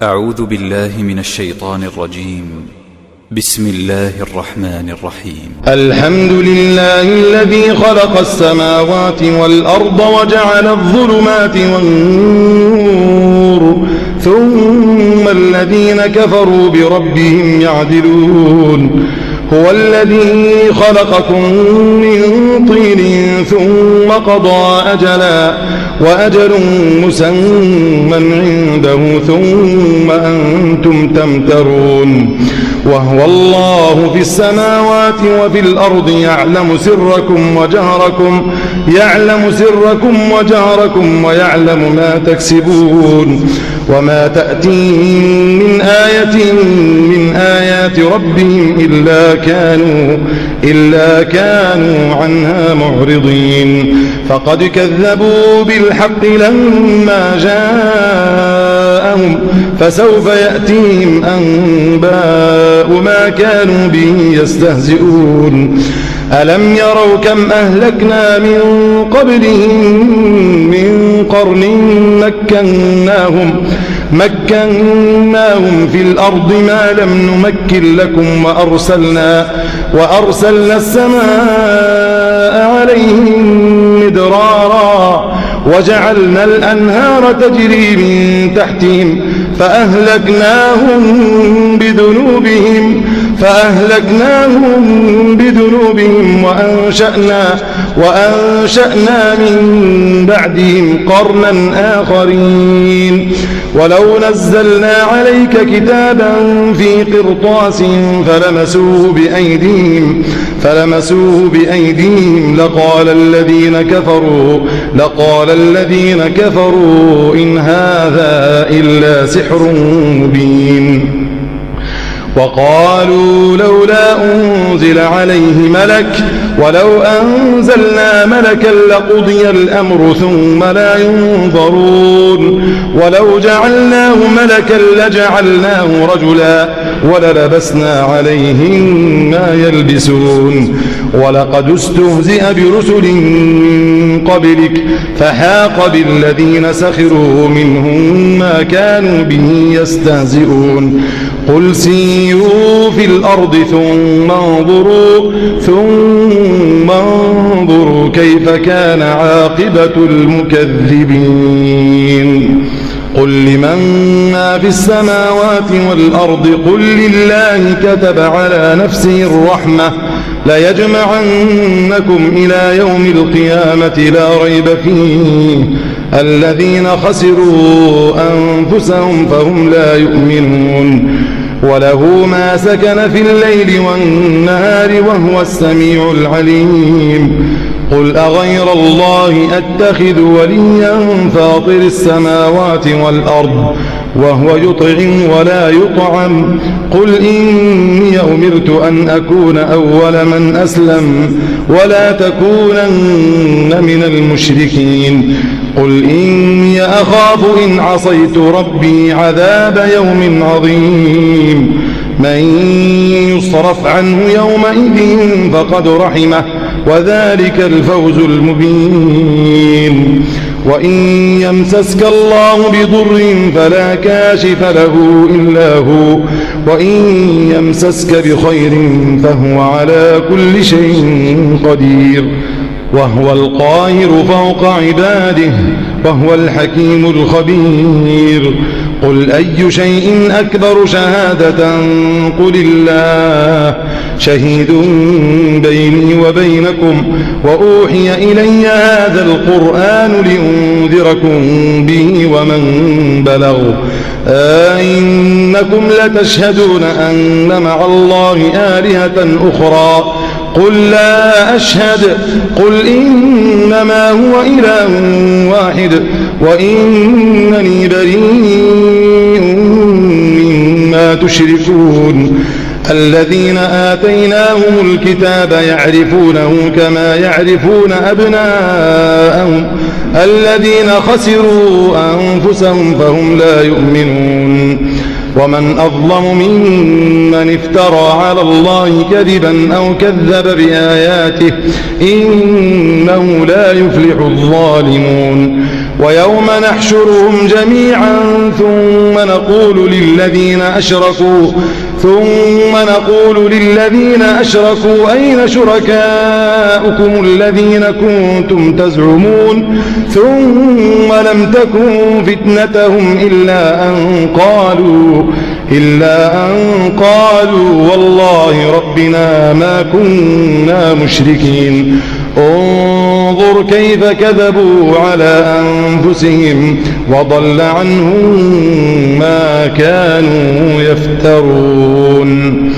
أعوذ بالله من الشيطان الرجيم. بسم الله الرحمن الرحيم. الحمد لله الذي خلق السماوات والأرض وجعل الظلمات والنور ثم الذين كفروا بربهم يعدلون. هو الذي خلقكم من طين ثم قضى أجلا وأجل مسمى عنده ثم أنتم تمترون. وهو الله في السماوات وفي الأرض يعلم سركم وجهركم ويعلم ما تكسبون. وما تأتيهم من آية من آيات ربهم إلا كانوا عنها معرضين. فقد كذبوا بالحق لما جاءهم فسوف يأتيهم أنباء ما كانوا به يستهزئون. ألم يروا كم أهلكنا من قبلهم من قرن مكناهم في الأرض ما لم نمكن لكم وأرسلنا السماء عليهم مدرارا وجعلنا الأنهار تجري من تحتهم فأهلكناهم بذنوبهم وأنشأنا من بعدهم قرنا آخرين. ولو نزلنا عليك كتابا في قرطاس فلمسوه بأيديهم لقال الذين كفروا إن هذا إلا سحر مبين. وقالوا لولا أنزل عليه ملك ولو أنزلنا ملكا لقضي الأمر ثم لا ينظرون. ولو جعلناه ملكا لجعلناه رجلا وللبسنا عليهم ما يلبسون. ولقد استهزئ برسل من قبلك فحاق بالذين سخروا منهم ما كانوا به يستهزئون. قل سيروا في الأرض ثم انظروا كيف كان عاقبة المكذبين. قل لمن ما في السماوات والأرض قل لله كتب على نفسه الرحمة ليجمعنكم إلى يوم القيامة لا ريب فيه الذين خسروا أنفسهم فهم لا يؤمنون. وله ما سكن في الليل والنهار وهو السميع العليم. قل أغير الله أتخذ وليا فاطر السماوات والأرض وهو يطعم ولا يطعم. قل إني أمرت أن أكون أول من أسلم ولا تكونن من المشركين. قل إني أخاف إن عصيت ربي عذاب يوم عظيم. من يصرف عنه يومئذ فقد رحمه وذلك الفوز المبين. وإن يمسسك الله بضر فلا كاشف له إلا هو وإن يمسسك بخير فهو على كل شيء قدير. وهو القاهر فوق عباده وهو الحكيم الخبير. قل أي شيء أكبر شهادة قل الله شهيد بيني وبينكم وأوحي إلي هذا القرآن لأنذركم به ومن بلغ. أئنكم لتشهدون أن مع الله آلهة أخرى قل لا أشهد. قل إنما هو إله واحد وإنني بريء مما تشركون. الذين آتيناهم الكتاب يعرفونه كما يعرفون أبناءهم الذين خسروا أنفسهم فهم لا يؤمنون. ومن أظلم ممن افترى على الله كذبا أو كذب بآياته إنه لا يفلح الظالمون. ويوم نحشرهم جميعا ثم نقول للذين أشركوا أين شركاؤكم الذين كنتم تزعمون ثم لم تكن فتنتهم إلا أن قالوا والله ربنا ما كنا مشركين. انظر كيف كذبوا على أنفسهم وضل عنهم ما كانوا يفترون.